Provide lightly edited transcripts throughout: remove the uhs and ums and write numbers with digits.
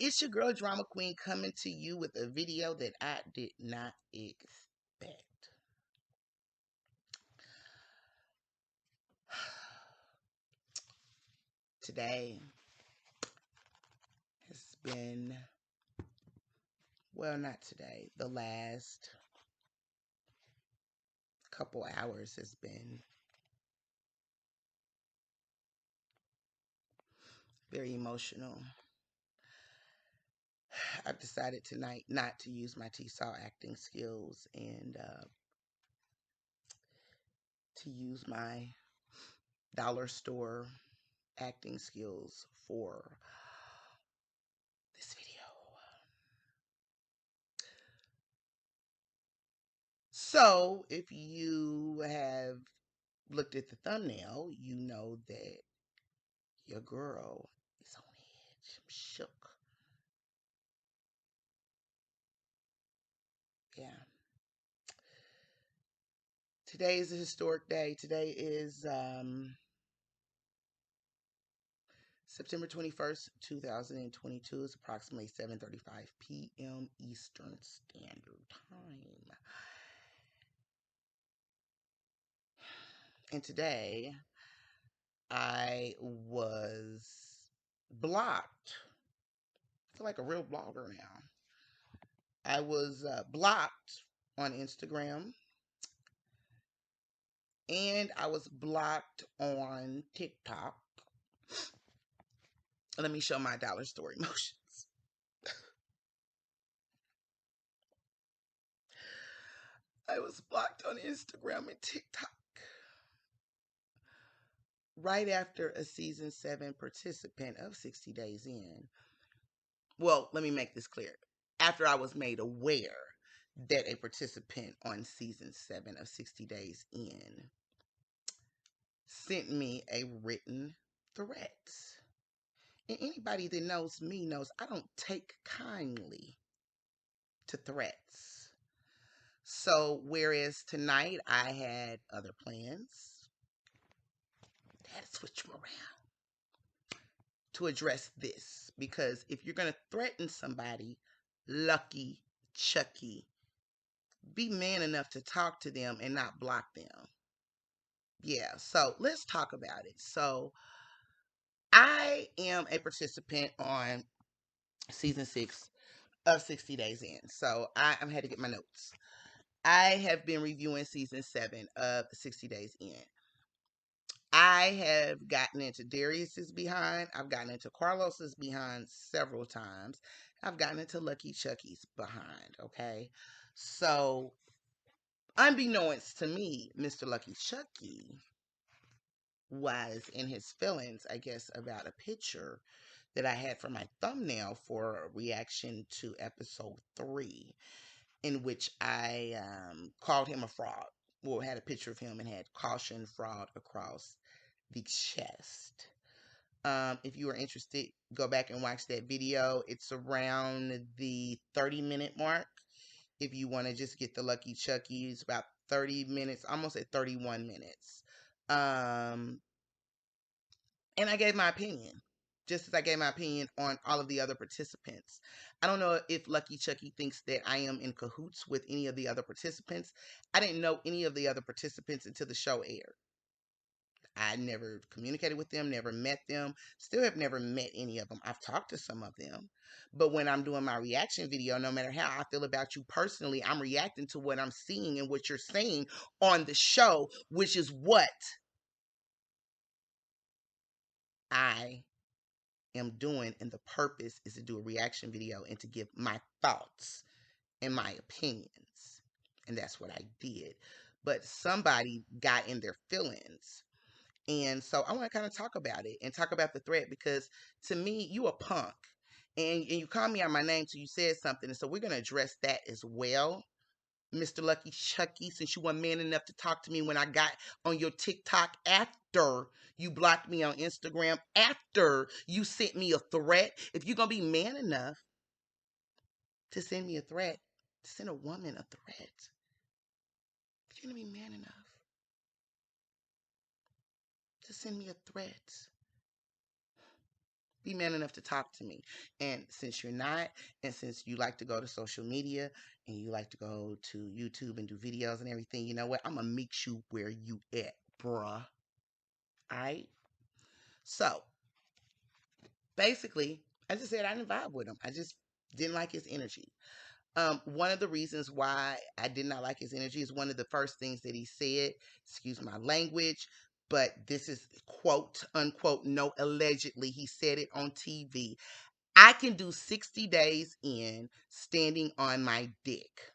It's your girl Drama Queen coming to you with a video that I did not expect. Today has been, well, not today, the last couple hours has been very emotional. I've decided tonight not to use my T-Saw acting skills and to use my dollar store acting skills for this video. So, if you have looked at the thumbnail, you know that your girl is on edge. I'm shook. Yeah. Today is a historic day. Today is September 21st, 2022. It's approximately 7:35 p.m. Eastern Standard Time. And today I was blocked. I feel like a real blogger now. I was blocked on Instagram, and I was blocked on TikTok. Let me show my dollar store emotions. I was blocked on Instagram and TikTok right after a season 7 participant of 60 Days In. Well, let me make this clear. After I was made aware that a participant on season 7 of 60 Days In sent me a written threat. And anybody that knows me knows I don't take kindly to threats. So, whereas tonight I had other plans, I had to switch them around to address this. Because if you're going to threaten somebody, Lucky, Chucky, be man enough to talk to them and not block them. Yeah, so let's talk about it. So, I am a participant on season 6 of 60 Days In. So, I'm had to get my notes. I have been reviewing season 7 of 60 Days In. I have gotten into Darius's behind. I've gotten into Carlos's behind several times. I've gotten into Lucky Chucky's behind, okay? So, unbeknownst to me, Mr. Lucky Chucky was in his feelings, I guess, about a picture that I had for my thumbnail for a reaction to episode 3, in which I called him a fraud. Well, had a picture of him and had caution fraud across the chest. If you are interested, go back and watch that video. It's around the 30-minute mark. If you want to just get the Lucky Chucky, it's about 30 minutes, almost at 31 minutes. And I gave my opinion, just as I gave my opinion on all of the other participants. I don't know if Lucky Chucky thinks that I am in cahoots with any of the other participants. I didn't know any of the other participants until the show aired. I never communicated with them, never met them, still have never met any of them. I've talked to some of them. But when I'm doing my reaction video, no matter how I feel about you personally, I'm reacting to what I'm seeing and what you're saying on the show, which is what I am doing. And the purpose is to do a reaction video and to give my thoughts and my opinions. And that's what I did. But somebody got in their feelings. And so I want to kind of talk about it and talk about the threat, because to me, you a punk. And you called me out my name, so you said something. And so we're going to address that as well, Mr. Lucky Chucky, since you weren't man enough to talk to me when I got on your TikTok after you blocked me on Instagram, after you sent me a threat. If you're going to be man enough to send me a threat, to send a woman a threat, if you're going to be man enough to send me a threat, Be man enough to talk to me. And since you're not, and since you like to go to social media and you like to go to YouTube and do videos and everything, you know what? I'm gonna meet you where you at, bruh. Alright? So basically, I just said I didn't vibe with him. I just didn't like his energy. One of the reasons why I did not like his energy is one of the first things that he said, excuse my language, but this is quote unquote, no, allegedly, he said it on TV. I can do 60 days in standing on my dick.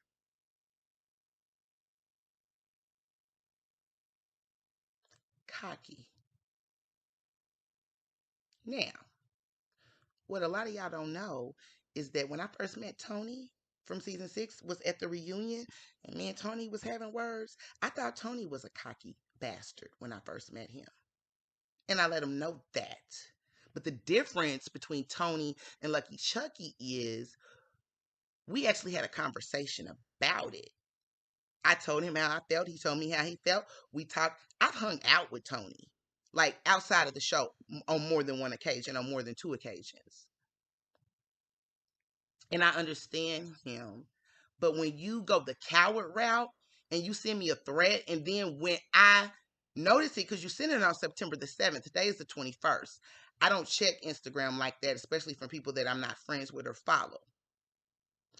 Cocky. Now, what a lot of y'all don't know is that when I first met Tony from season 6 was at the reunion and me and Tony was having words. I thought Tony was a cocky bastard when I first met him. And I let him know that. But the difference between Tony and Lucky Chucky is we actually had a conversation about it. I told him how I felt. He told me how he felt. We talked. I've hung out with Tony, like outside of the show, on more than one occasion, on more than two occasions. And I understand him. But when you go the coward route and you send me a threat, and then when I notice it, because you sent it on September the 7th, today is the 21st. I don't check Instagram like that, especially from people that I'm not friends with or follow.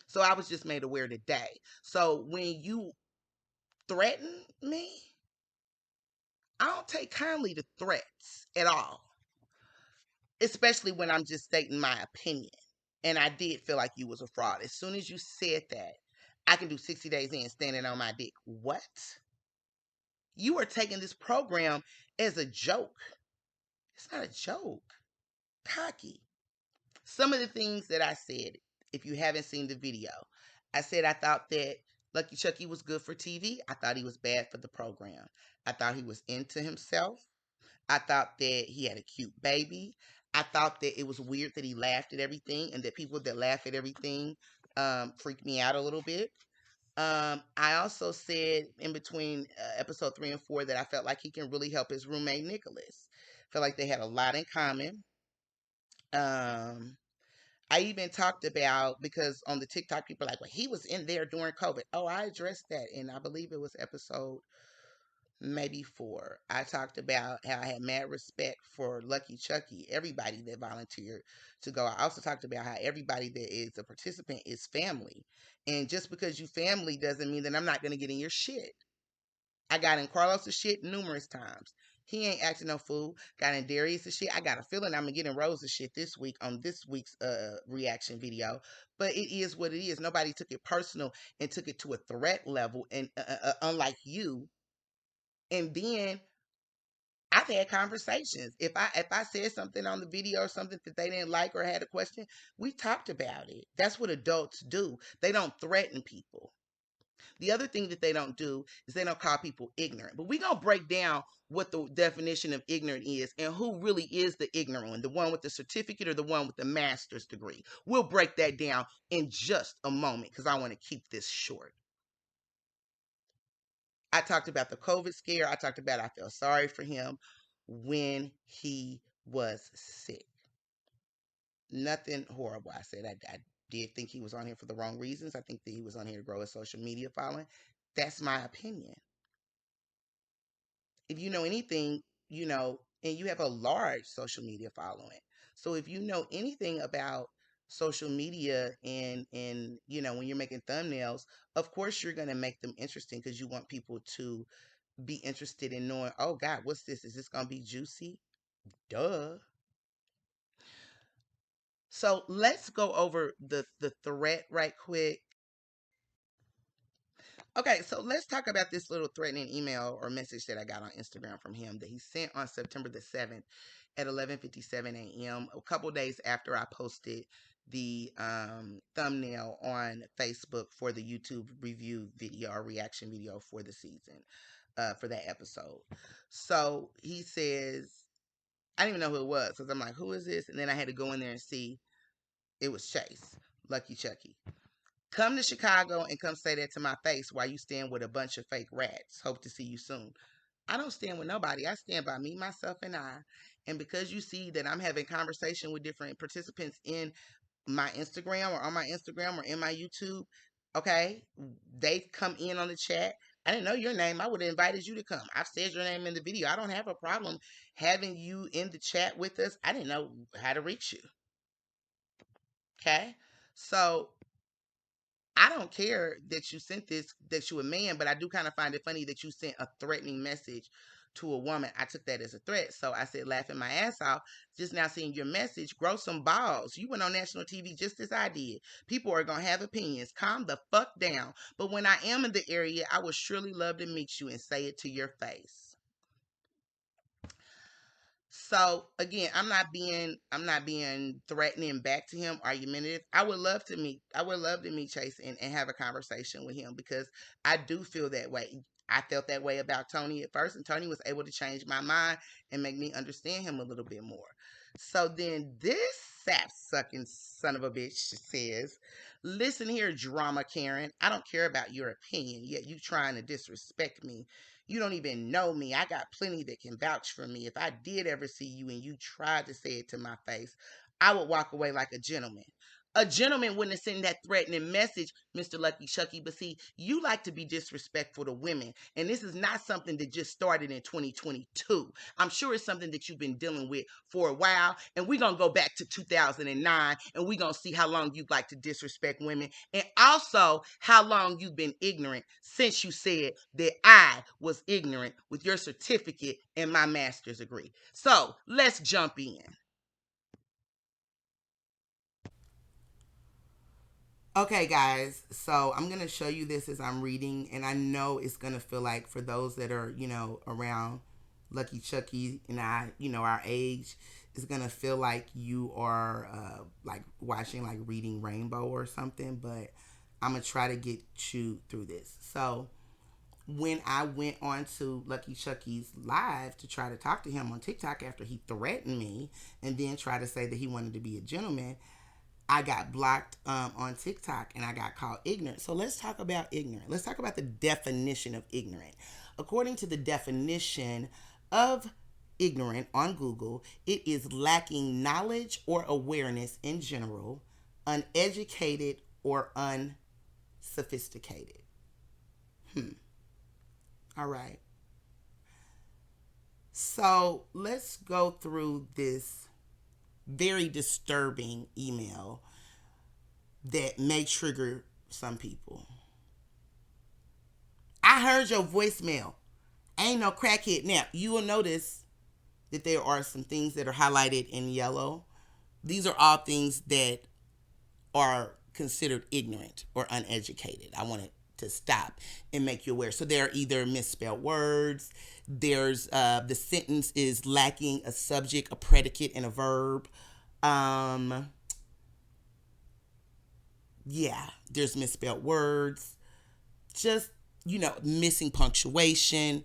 So I was just made aware today. So when you threaten me, I don't take kindly to threats at all, especially when I'm just stating my opinion. And I did feel like you was a fraud. As soon as you said that, I can do 60 days in standing on my dick. What? You are taking this program as a joke. It's not a joke. Cocky. Some of the things that I said, if you haven't seen the video, I said I thought that Lucky Chucky was good for TV. I thought he was bad for the program. I thought he was into himself. I thought that he had a cute baby. I thought that it was weird that he laughed at everything and that people that laugh at everything freaked me out a little bit. I also said in between episode 3 and 4 that I felt like he can really help his roommate Nicholas. Felt like they had a lot in common. Um, I even talked about, because on the TikTok people are like, well, he was in there during COVID. Oh, I addressed that, and I believe it was episode maybe 4. I talked about how I had mad respect for Lucky Chucky, everybody that volunteered to go. I also talked about how everybody that is a participant is family. And just because you family doesn't mean that I'm not going to get in your shit. I got in Carlos's shit numerous times. He ain't acting no fool. Got in Darius' shit. I got a feeling I'm gonna get in Rose's shit this week on this week's reaction video. But it is what it is. Nobody took it personal and took it to a threat level. And unlike you, and then I've had conversations. If I said something on the video or something that they didn't like or had a question, we talked about it. That's what adults do. They don't threaten people. The other thing that they don't do is they don't call people ignorant. But we're going to break down what the definition of ignorant is and who really is the ignorant one, the one with the certificate or the one with the master's degree. We'll break that down in just a moment because I want to keep this short. I talked about the COVID scare. I talked about I felt sorry for him when he was sick. Nothing horrible. I said I did think he was on here for the wrong reasons. I think that he was on here to grow his social media following. That's my opinion. If you know anything, and you have a large social media following. So if you know anything about social media and when you're making thumbnails, of course you're going to make them interesting because you want people to be interested in knowing, oh God, what's this? Is this going to be juicy? Duh. So let's go over the threat right quick. Okay, so let's talk about this little threatening email or message that I got on Instagram from him that he sent on September the 7th at 11:57 a.m. a couple days after I posted the thumbnail on Facebook for the YouTube review video or reaction video for the season, for that episode. So he says, I didn't even know who it was because I'm like, who is this? And then I had to go in there and see it was Chase, Lucky Chucky. Come to Chicago and come say that to my face while you stand with a bunch of fake rats. Hope to see you soon. I don't stand with nobody. I stand by me, myself, and I. And because you see that I'm having conversation with different participants in my Instagram or on my Instagram or in my YouTube, okay, they come in on the chat. I didn't know your name. I would have invited you to come. I've said your name in the video. I don't have a problem having you in the chat with us. I didn't know how to reach you. Okay. So I don't care that you sent this, that you a man, but I do kind of find it funny that you sent a threatening message to a woman. I took that as a threat. So I said, laughing my ass off, just now seeing your message, grow some balls. You went on national TV just as I did. People are going to have opinions. Calm the fuck down. But when I am in the area, I would surely love to meet you and say it to your face. So again, I'm not being threatening back to him, argumentative. I would love to meet Chase and have a conversation with him because I do feel that way. I felt that way about Tony at first, and Tony was able to change my mind and make me understand him a little bit more. So then this sap sucking son of a bitch says, listen here, drama Karen. I don't care about your opinion, yet you trying to disrespect me. You don't even know me. I got plenty that can vouch for me. If I did ever see you and you tried to say it to my face, I would walk away like a gentleman. A gentleman wouldn't have sent that threatening message, Mr. Lucky Chucky. But see, you like to be disrespectful to women. And this is not something that just started in 2022. I'm sure it's something that you've been dealing with for a while. And we're going to go back to 2009 and we're going to see how long you like to disrespect women. And also how long you've been ignorant since you said that I was ignorant with your certificate and my master's degree. So let's jump in. Okay, guys, so I'm going to show you this as I'm reading, and I know it's going to feel like for those that are, around Lucky Chucky and I, our age, it's going to feel like you are like watching, like reading Rainbow or something, but I'm going to try to get you through this. So when I went on to Lucky Chucky's live to try to talk to him on TikTok after he threatened me and then try to say that he wanted to be a gentleman, I got blocked on TikTok and I got called ignorant. So let's talk about ignorant. Let's talk about the definition of ignorant. According to the definition of ignorant on Google, it is lacking knowledge or awareness in general, uneducated or unsophisticated. All right. So let's go through this very disturbing email that may trigger some people. I heard your voicemail. Ain't no crackhead. Now, you will notice that there are some things that are highlighted in yellow. These are all things that are considered ignorant or uneducated. I want to stop and make you aware. So there are either misspelled words. There's the sentence is lacking a subject, a predicate, and a verb. Yeah, there's misspelled words. Just, missing punctuation.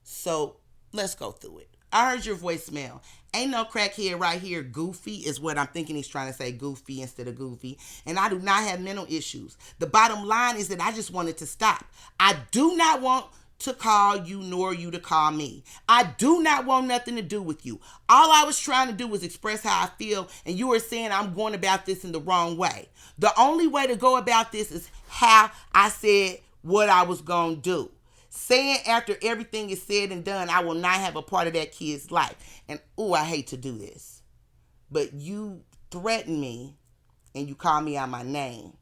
So let's go through it. I heard your voicemail. Ain't no crackhead right here. Goofy is what I'm thinking he's trying to say. Goofy instead of goofy. And I do not have mental issues. The bottom line is that I just wanted to stop. I do not want to call you nor you to call me. I do not want nothing to do with you. All I was trying to do was express how I feel, and you were saying I'm going about this in the wrong way. The only way to go about this is how I said what I was going to do. Saying after everything is said and done, I will not have a part of that kid's life. And, I hate to do this. But you threaten me and you call me out my name.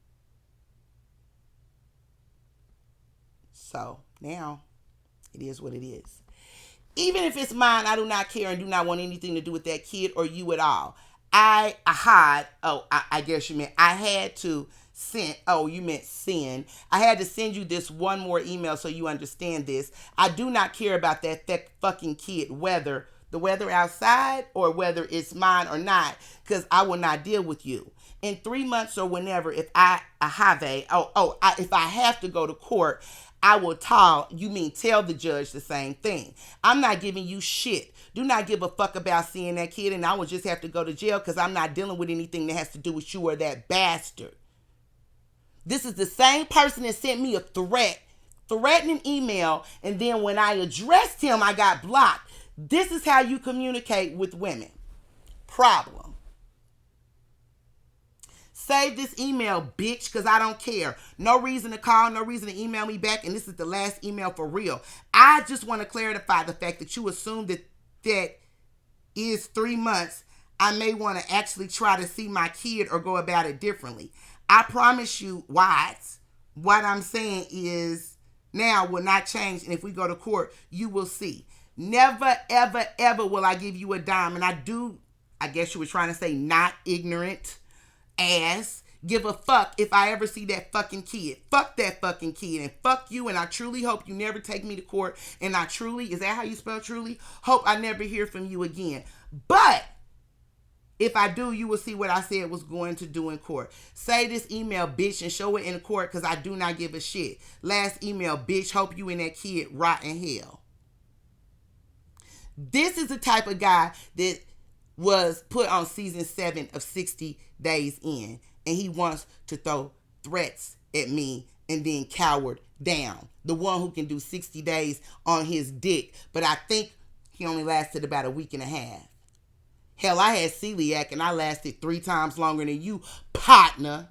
So now it is what it is. Even if it's mine, I do not care and do not want anything to do with that kid or you at all. I guess you meant I had to send. Oh, you meant send. I had to send you this one more email so you understand this. I do not care about that fucking kid, whether the weather outside or whether it's mine or not, because I will not deal with you. In 3 months or whenever, if if I have to go to court, I will tell the judge the same thing. I'm not giving you shit. Do not give a fuck about seeing that kid, and I will just have to go to jail because I'm not dealing with anything that has to do with you or that bastard. This is the same person that sent me a threatening email, and then when I addressed him, I got blocked. This is how you communicate with women. Problem. Save this email, bitch, because I don't care. No reason to call, no reason to email me back, and this is the last email for real. I just want to clarify the fact that you assume that is 3 months. I may want to actually try to see my kid or go about it differently. I promise you, Watts, what I'm saying is now will not change, and if we go to court, you will see. Never, ever, ever will I give you a dime, and I guess you were trying to say not ignorant ass, give a fuck if I ever see that fucking kid. Fuck that fucking kid, and fuck you, and I truly hope you never take me to court, and I truly, is that how you spell truly? Hope I never hear from you again. But if I do, you will see what I said was going to do in court. Say this email, bitch, and show it in court, because I do not give a shit. Last email, bitch, hope you and that kid rot in hell. This is the type of guy that was put on season 7 of 60 Days In, and he wants to throw threats at me and then cowered down. The one who can do 60 days on his dick, but I think he only lasted about a week and a half. Hell, I had celiac and I lasted 3 times longer than you, partner.